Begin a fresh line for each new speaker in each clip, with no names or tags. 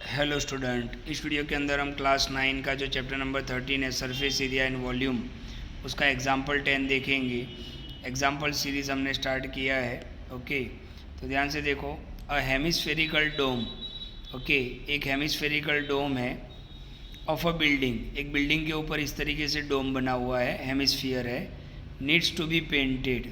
Hello student, इस video के अंदर हम क्लास 9 का जो चैप्टर नंबर 13 है सरफेस एरिया एंड वॉल्यूम, उसका एग्जाम्पल 10 देखेंगे। एग्जाम्पल सीरीज़ हमने स्टार्ट किया है। ओके, तो ध्यान से देखो। अ हेमिस्फेरिकल डोम, ओके, एक हेमिस्फेरिकल डोम है ऑफ अ बिल्डिंग। एक बिल्डिंग के ऊपर इस तरीके से डोम बना हुआ है, हेमिस्फीयर है। नीड्स टू बी पेंटेड,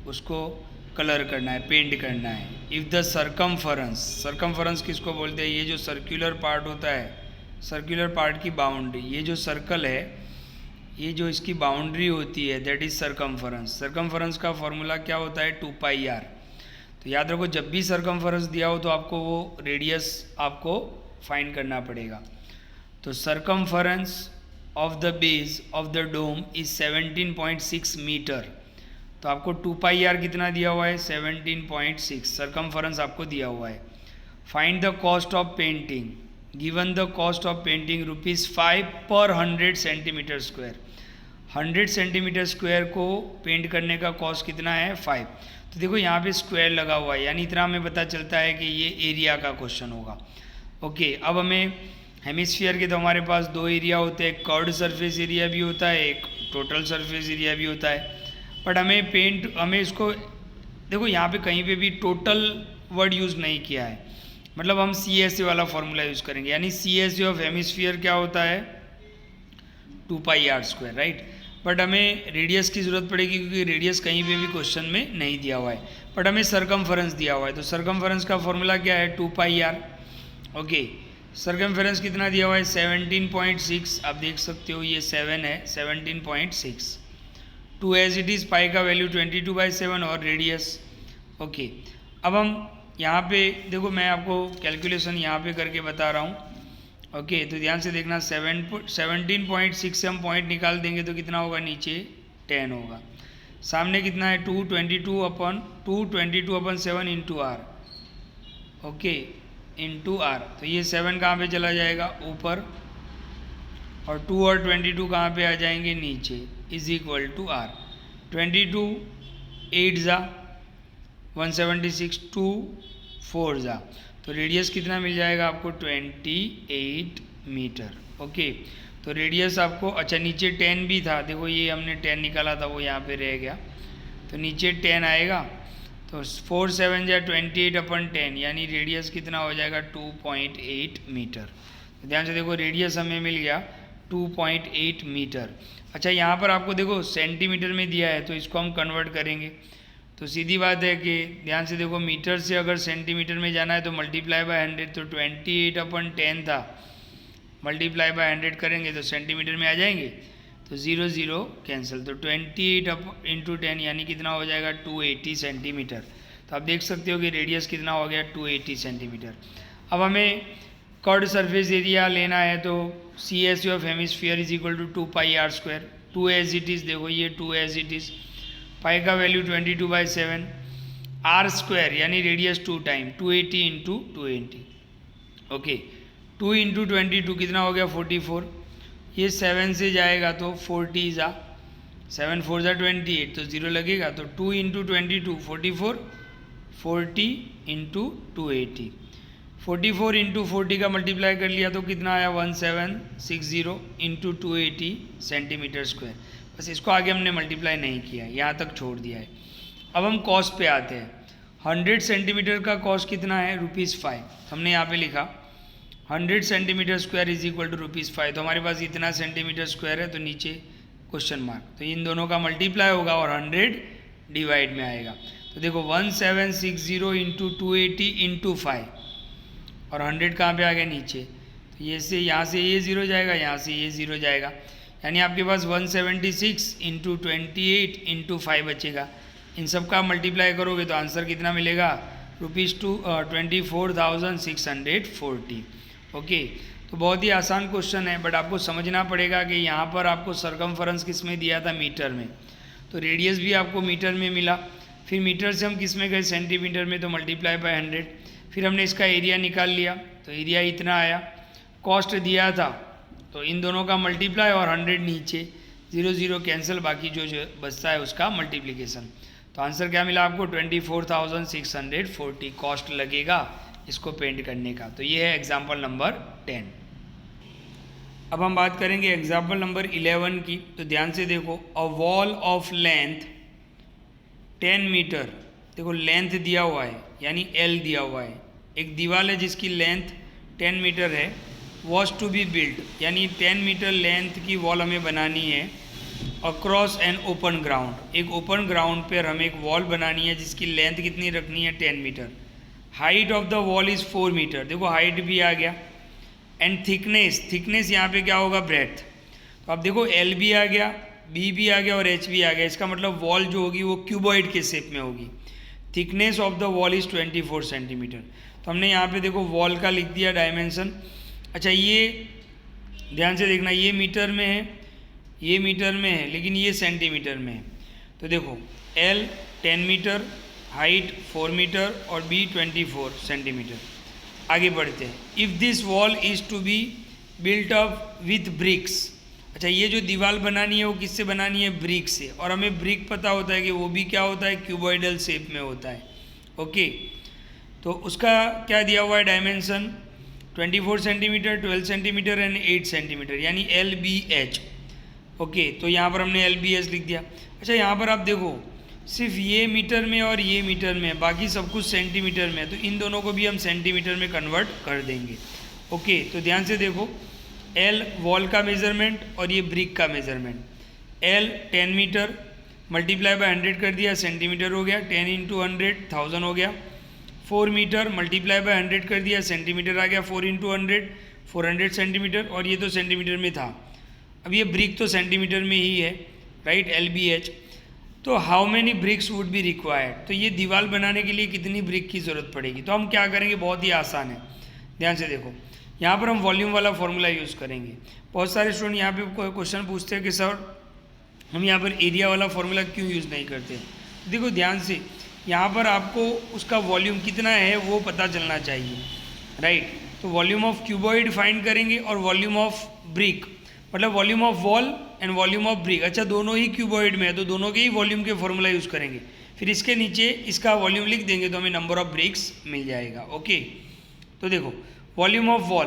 उसको कलर करना है, पेंट करना है। इफ़ द सरकमफरेंस किसको बोलते हैं? ये जो सर्कुलर पार्ट होता है, सर्कुलर पार्ट की बाउंड्री, ये जो सर्कल है, ये जो इसकी बाउंड्री होती है, दैट इज़ सरकमफरेंस। सरकमफरेंस का फॉर्मूला क्या होता है? 2πr। तो याद रखो, जब भी सरकमफरेंस दिया हो तो आपको वो रेडियस आपको फाइंड करना पड़ेगा। तो circumference of the base of the dome is 17.6 metre. तो आपको 2πr कितना दिया हुआ है? 17.6 सरकमफरेंस आपको दिया हुआ है। Find the cost of painting. Given the cost of painting ₹5 पर 100 सेंटीमीटर स्क्वायर। 100 सेंटीमीटर स्क्वायर को पेंट करने का कॉस्ट कितना है? 5। तो देखो यहाँ पे स्क्वायर लगा हुआ है, यानी इतना हमें पता चलता है कि ये एरिया का क्वेश्चन होगा। ओके, अब हमें हेमिस्फीयर के तो हमारे पास दो एरिया होते हैं, कर्व्ड सरफेस एरिया भी होता है, एक टोटल सरफेस एरिया भी होता है। बट हमें इसको देखो, यहाँ पे कहीं पे भी टोटल वर्ड यूज़ नहीं किया है, मतलब हम CSA वाला फॉर्मूला यूज़ करेंगे। यानी CSA ऑफ हेमिस्फीयर क्या होता है? 2πr², right. बट हमें रेडियस की ज़रूरत पड़ेगी क्योंकि रेडियस कहीं पे भी क्वेश्चन में नहीं दिया हुआ है, बट हमें सरकमफरेंस दिया हुआ है। तो सरकमफरेंस का फॉर्मूला क्या है? 2πr। ओके, सरकमफरेंस कितना दिया हुआ है? 17.6। आप देख सकते हो ये 7 है, 17.6 टू एज इट इज़। पाई का वैल्यू 22/7 और रेडियस। ओके, अब हम यहाँ पे देखो, मैं आपको कैलकुलेशन यहाँ पे करके बता रहा हूँ। ओके, तो ध्यान से देखना। 17.6 से हम पॉइंट निकाल देंगे तो कितना होगा? नीचे 10 होगा। सामने कितना है? 222/7 into R. Okay, into R. तो ये 7 कहाँ पे चला जाएगा? ऊपर। और 2 और 22 कहाँ पे आ जाएंगे? नीचे। Is equal to are. 22 8 जा 176, 2 4 जा, तो रेडियस कितना मिल जाएगा आपको? 28 मीटर। ओके, तो रेडियस आपको, अच्छा नीचे 10 भी था, देखो ये हमने 10 निकाला था, वो यहाँ पे रह गया, तो नीचे 10 आएगा। तो 4 7 जा 28/10, यानी रेडियस कितना हो जाएगा? 2.8 मीटर। तो ध्यान से देखो, रेडियस हमें मिल गया 2.8 मीटर। अच्छा, यहाँ पर आपको देखो सेंटीमीटर में दिया है, तो इसको हम कन्वर्ट करेंगे। तो सीधी बात है कि ध्यान से देखो, मीटर से अगर सेंटीमीटर में जाना है तो मल्टीप्लाई बाय 100, तो 28/10 था, मल्टीप्लाई बाय 100 करेंगे तो सेंटीमीटर में आ जाएंगे, तो 0 0 कैंसिल। तो 28/10 यानी कितना हो जाएगा? 280 सेंटीमीटर। तो आप देख सकते हो कि रेडियस कितना हो गया? 280 सेंटीमीटर। अब हमें कर्व्ड सरफेस एरिया लेना है, तो CSA of hemisphere is equal to 2πr²। 2 as it is, देखो ये 2 एज इट इज़। पाई का वैल्यू 22/7, r² यानी radius 2 time 280 into 280। Okay, 2 into 22 कितना हो गया? 44। ये 7 से जाएगा तो 40 जा 7 4 जा 28, तो 0 लगेगा। तो 2 इंटू 22 44, 40 इंटू 280। 44 इंटू 40 का मल्टीप्लाई कर लिया तो कितना आया? 1760 इंटू 280 सेंटीमीटर स्क्वायर। बस इसको आगे हमने मल्टीप्लाई नहीं किया, यहाँ तक छोड़ दिया है। अब हम कॉस्ट पे आते हैं। 100 सेंटीमीटर का कॉस्ट कितना है? ₹5। हमने यहाँ पे लिखा 100 centimetre square is equal to ₹5। तो हमारे पास इतना सेंटीमीटर स्क्वायर है, तो नीचे क्वेश्चन मार्क, तो इन दोनों का मल्टीप्लाई होगा और 100 डिवाइड में आएगा। तो देखो 1760 इंटू 280 इंटू 5, और 100 कहाँ पे आ गया? नीचे। तो ये से यहाँ से ये 0 जाएगा, यहाँ से ये 0 जाएगा, यानी आपके पास 176 इंटू 28 इंटू 5 बचेगा। इन सब का मल्टीप्लाई करोगे तो आंसर कितना मिलेगा? ₹24,640। ओके, तो बहुत ही आसान क्वेश्चन है, बट आपको समझना पड़ेगा कि यहाँ पर आपको सरकमफरेंस किस में दिया था? मीटर में। तो रेडियस भी आपको मीटर में मिला, फिर मीटर से हम किस में गए? सेंटीमीटर में, तो मल्टीप्लाई बाय 100। फिर हमने इसका एरिया निकाल लिया, तो एरिया इतना आया। कॉस्ट दिया था, तो इन दोनों का मल्टीप्लाई और 100 नीचे, 0 0 कैंसिल, बाकी जो बचता है उसका मल्टीप्लिकेशन। तो आंसर क्या मिला आपको? 24,640 कॉस्ट लगेगा इसको पेंट करने का। तो ये है एग्जाम्पल नंबर 10। अब हम बात करेंगे एग्जाम्पल नंबर 11 की। तो ध्यान से देखो, a wall of length 10 metre, देखो लेंथ दिया हुआ है यानी L दिया हुआ है, एक दीवार है जिसकी लेंथ 10 मीटर है, वॉज टू बी बिल्ड यानी 10 मीटर लेंथ की वॉल हमें बनानी है अक्रॉस एन ओपन ग्राउंड, एक ओपन ग्राउंड पर हमें एक वॉल बनानी है जिसकी लेंथ कितनी रखनी है 10 metre. Height of the wall is 4 metre, देखो हाइट भी आ गया, एंड थिकनेस यहाँ पे क्या होगा ब्रेड्थ। तो अब देखो L भी आ गया, B भी आ गया और H भी आ गया, इसका मतलब वॉल जो होगी वो क्यूबॉइड के शेप में होगी। Thickness of the wall is 24 centimetre. तो हमने यहाँ पे देखो वॉल का लिख दिया डायमेंशन। अच्छा ये ध्यान से देखना, ये मीटर में है, ये मीटर में है, लेकिन ये सेंटीमीटर में है। तो देखो L 10 मीटर, हाइट 4 मीटर और B 24 सेंटीमीटर। आगे बढ़ते हैं। If this wall is to be built up with bricks, अच्छा ये जो दीवार बनानी है वो किससे बनानी है, ब्रिक से, और हमें ब्रिक पता होता है कि वो भी क्या होता है, क्यूबॉइडल शेप में होता है। ओके, तो उसका क्या दिया हुआ है dimension 24 centimetre, 12 centimetre and 8 centimetre यानी LBH। ओके, तो यहाँ पर हमने LBH लिख दिया। अच्छा यहाँ पर आप देखो सिर्फ ये मीटर में और ये मीटर में, बाकी सब कुछ सेंटीमीटर में, तो इन दोनों को भी हम सेंटीमीटर में कन्वर्ट कर देंगे। ओके, तो ध्यान से देखो, L वॉल का मेज़रमेंट और ये ब्रिक का measurement. L 10 metre multiply by 100 कर दिया, सेंटीमीटर हो गया, 10 इंटू 100 1000 हो गया। 4 मीटर मल्टीप्लाई बाय 100 कर दिया, सेंटीमीटर आ गया, 4 इंटू 100 400 सेंटीमीटर, और ये तो सेंटीमीटर में था। अब ये ब्रिक तो सेंटीमीटर में ही है, राइट, LBH। तो how many bricks would be required, तो ये दीवार बनाने के लिए कितनी ब्रिक की ज़रूरत पड़ेगी। तो हम क्या करेंगे, बहुत ही आसान है, ध्यान से देखो, यहाँ पर हम वॉल्यूम वाला फॉर्मूला यूज़ करेंगे। बहुत सारे स्टूडेंट यहाँ पे क्वेश्चन पूछते हैं कि सर हम यहाँ पर एरिया वाला फॉर्मूला क्यों यूज़ नहीं करते। देखो ध्यान से, यहाँ पर आपको उसका वॉल्यूम कितना है वो पता चलना चाहिए, राइट। तो वॉल्यूम ऑफ क्यूबॉइड फाइंड करेंगे और वॉल्यूम ऑफ ब्रिक, मतलब volume of wall and volume of brick. अच्छा दोनों ही क्यूबॉइड में है तो दोनों के ही वॉल्यूम के फॉर्मूला यूज़ करेंगे, फिर इसके नीचे इसका वॉल्यूम लिख देंगे तो हमें नंबर ऑफ ब्रिक्स मिल जाएगा। ओके, तो देखो वॉल्यूम ऑफ वॉल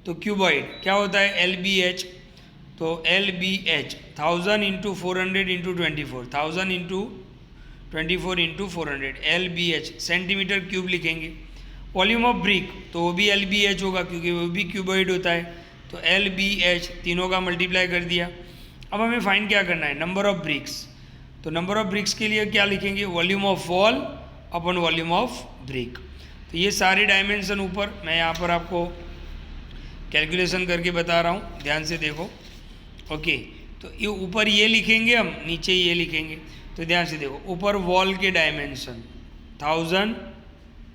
तो क्यूबॉइड क्या होता है LBH, तो LBH 1000 into 400 into 24, 1000 into 24 into 400 LBH, centimetre cube लिखेंगे। वॉल्यूम ऑफ ब्रिक तो वो भी LBH होगा क्योंकि वो भी क्यूबॉइड होता है, तो LBH तीनों का मल्टीप्लाई कर दिया। अब हमें फाइंड क्या करना है, नंबर ऑफ ब्रिक्स। तो नंबर ऑफ ब्रिक्स के लिए क्या लिखेंगे, volume of wall upon volume of brick. तो ये सारे डायमेंशन ऊपर मैं यहाँ पर आपको कैलकुलेशन करके बता रहा हूँ, ध्यान से देखो। ओके, तो ये ऊपर ये लिखेंगे हम, नीचे ये लिखेंगे। तो ध्यान से देखो, ऊपर वॉल के डायमेंशन 1000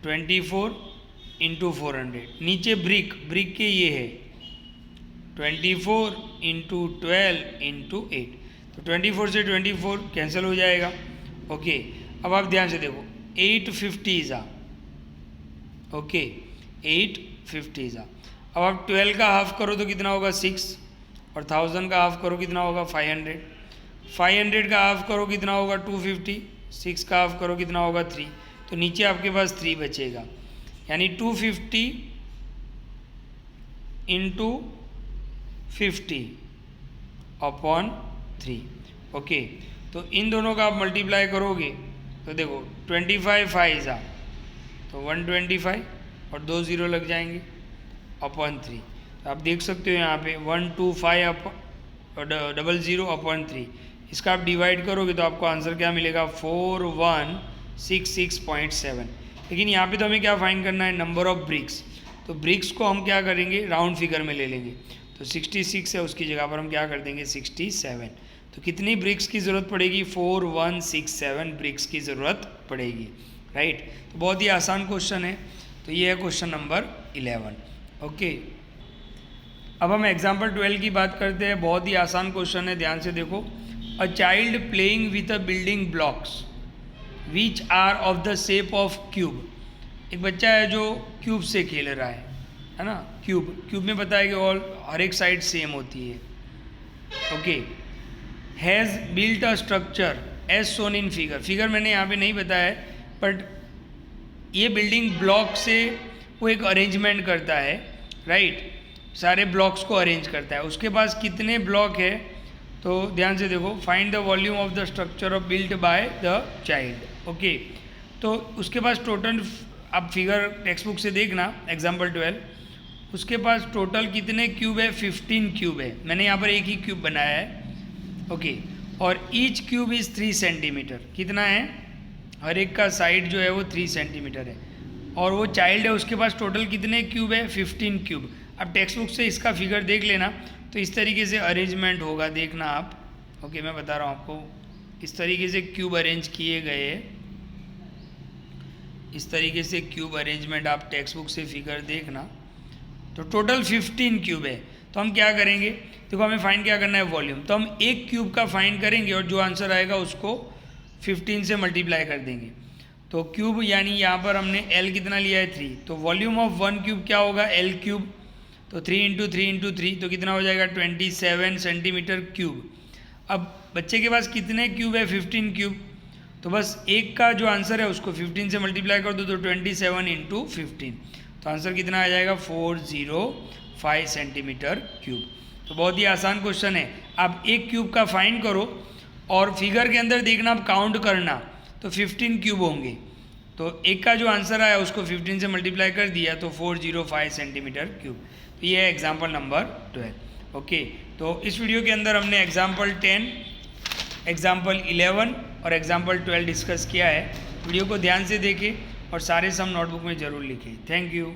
24 इंटू 400, नीचे ब्रिक के ये है 24 इंटू 12 इंटू 8, तो 24 से 24 कैंसिल हो जाएगा। ओके, अब आप ध्यान से देखो 850 आ, ओके 850 आ। अब आप 12 का हाफ करो तो कितना होगा 6, और 1000 का हाफ करो कितना होगा 500, 500 का हाफ करो कितना होगा 250, 6 का हाफ करो कितना होगा 3, तो नीचे आपके पास 3 बचेगा, यानी 250 इंटू 50 अपॉन 3। ओके, तो इन दोनों का आप मल्टीप्लाई करोगे तो देखो 25 5 आ, तो 125 और 2 0 लग जाएंगे अपॉन 3। तो आप देख सकते हो यहाँ पे 125 और 00 अपॉन 3, इसका आप डिवाइड करोगे तो आपको आंसर क्या मिलेगा 4166.7। लेकिन यहाँ पे तो हमें क्या फाइंड करना है, नंबर ऑफ ब्रिक्स। तो ब्रिक्स को हम क्या करेंगे, राउंड फिगर में ले लेंगे, तो 66 है उसकी जगह पर हम क्या कर देंगे 67। तो कितनी ब्रिक्स की ज़रूरत पड़ेगी, 4167 ब्रिक्स की ज़रूरत पड़ेगी, राइट। तो बहुत ही आसान क्वेश्चन है। तो ये है क्वेश्चन नंबर 11। ओके, अब हम एग्जाम्पल 12 की बात करते हैं। बहुत ही आसान क्वेश्चन है, ध्यान से देखो। A child playing with a building blocks which are of the shape of cube, एक बच्चा है जो क्यूब से खेल रहा है ना। क्यूब में पता है कि ऑल हर एक साइड सेम होती है। Okay, has built a structure as shown in figure मैंने यहाँ पे नहीं बताया है, बट ये बिल्डिंग ब्लॉक से वो एक अरेंजमेंट करता है, राइट, सारे ब्लॉक्स को अरेंज करता है। उसके पास कितने ब्लॉक है, तो ध्यान से देखो, find the volume of the structure of built by the child. Okay, तो उसके पास टोटल, आप फिगर टेक्स्ट बुक से देखना एग्जाम्पल 12, उसके पास टोटल कितने क्यूब है, 15 क्यूब है। मैंने यहाँ पर एक ही क्यूब बनाया है, ओके, और ईच क्यूब इज़ 3 सेंटीमीटर। कितना है, हर एक का साइड जो है वो 3 सेंटीमीटर है, और वो चाइल्ड है, उसके पास टोटल कितने क्यूब है, 15 क्यूब। अब टेक्स्ट बुक से इसका फिगर देख लेना, तो इस तरीके से अरेंजमेंट होगा, देखना आप। ओके, मैं बता रहा हूँ आपको, इस तरीके से क्यूब अरेंज किए गए, इस तरीके से क्यूब अरेंजमेंट आप टेक्स्ट बुक से फिगर देखना। तो टोटल 15 क्यूब है। तो हम क्या करेंगे, देखो हमें फाइंड क्या करना है, वॉल्यूम। तो हम एक क्यूब का फाइंड करेंगे और जो आंसर आएगा उसको 15 से मल्टीप्लाई कर देंगे। तो क्यूब यानी यहाँ पर हमने L कितना लिया है, 3, तो वॉल्यूम ऑफ 1 क्यूब क्या होगा, L क्यूब। तो 3 × 3 × 3 तो कितना हो जाएगा, 27 सेंटीमीटर क्यूब। अब बच्चे के पास कितने क्यूब है, 15 क्यूब। तो बस एक का जो आंसर है उसको 15 से मल्टीप्लाई कर दो, तो 27 × 15, तो आंसर कितना आ जाएगा, 405 सेंटीमीटर क्यूब। तो बहुत ही आसान क्वेश्चन है। आप एक क्यूब का फाइंड करो और फिगर के अंदर देखना, आप काउंट करना, तो 15 क्यूब होंगे। तो एक का जो आंसर आया उसको 15 से मल्टीप्लाई कर दिया, तो 405 सेंटीमीटर क्यूब। तो ये है एग्जाम्पल नंबर 12। ओके, तो इस वीडियो के अंदर हमने एग्जाम्पल 10, एग्जाम्पल 11 और एग्जाम्पल 12 डिस्कस किया है। वीडियो को ध्यान से देखें और सारे सम नोटबुक में ज़रूर लिखें। Thank you.